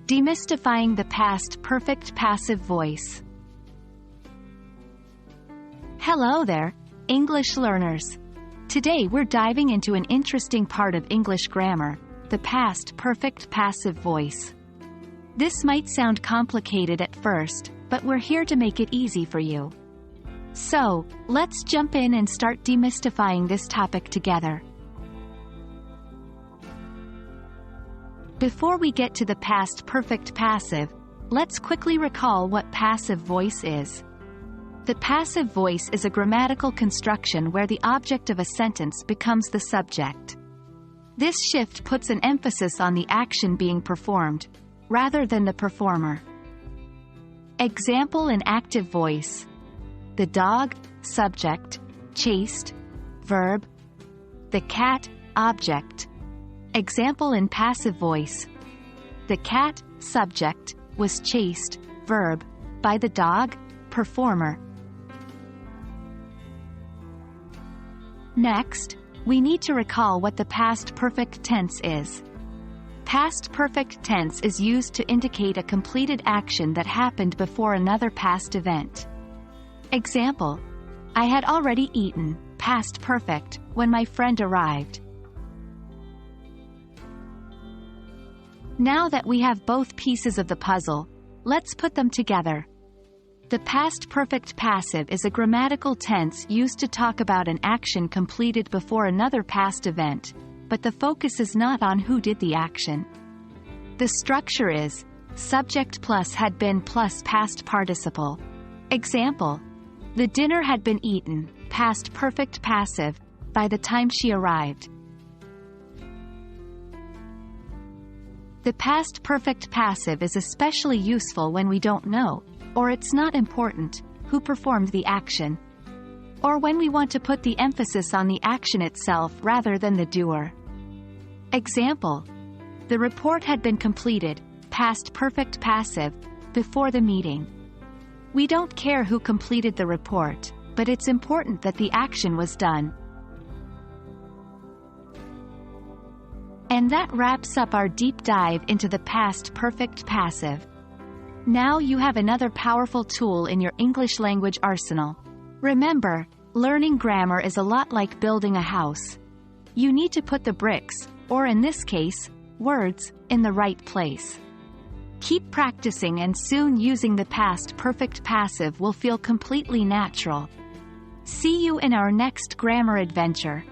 Demystifying the past perfect passive voice. Hello there, English learners. Today we're diving into an interesting part of English grammar, the past perfect passive voice. This might sound complicated at first, but we're here to make it easy for you. So, let's jump in and start demystifying this topic together. Before we get to the past perfect passive, let's quickly recall what passive voice is. The passive voice is a grammatical construction where the object of a sentence becomes the subject. This shift puts an emphasis on the action being performed, rather than the performer. Example in active voice: the dog, subject, chased, verb. The cat, object. Example in passive voice: the cat, subject, was chased, verb, by the dog, performer. Next, we need to recall what the past perfect tense is. Past perfect tense is used to indicate a completed action that happened before another past event. Example: I had already eaten, past perfect, when my friend arrived. Now that we have both pieces of the puzzle, let's put them together. The past perfect passive is a grammatical tense used to talk about an action completed before another past event, but the focus is not on who did the action. The structure is subject plus had been plus past participle. Example: the dinner had been eaten, past perfect passive, by the time she arrived. The past perfect passive is especially useful when we don't know, or it's not important, who performed the action, or when we want to put the emphasis on the action itself rather than the doer. Example: the report had been completed, past perfect passive, before the meeting. We don't care who completed the report, but it's important that the action was done. And that wraps up our deep dive into the past perfect passive. Now you have another powerful tool in your English language arsenal. Remember, learning grammar is a lot like building a house. You need to put the bricks, or in this case, words, in the right place. Keep practicing and soon using the past perfect passive will feel completely natural. See you in our next grammar adventure.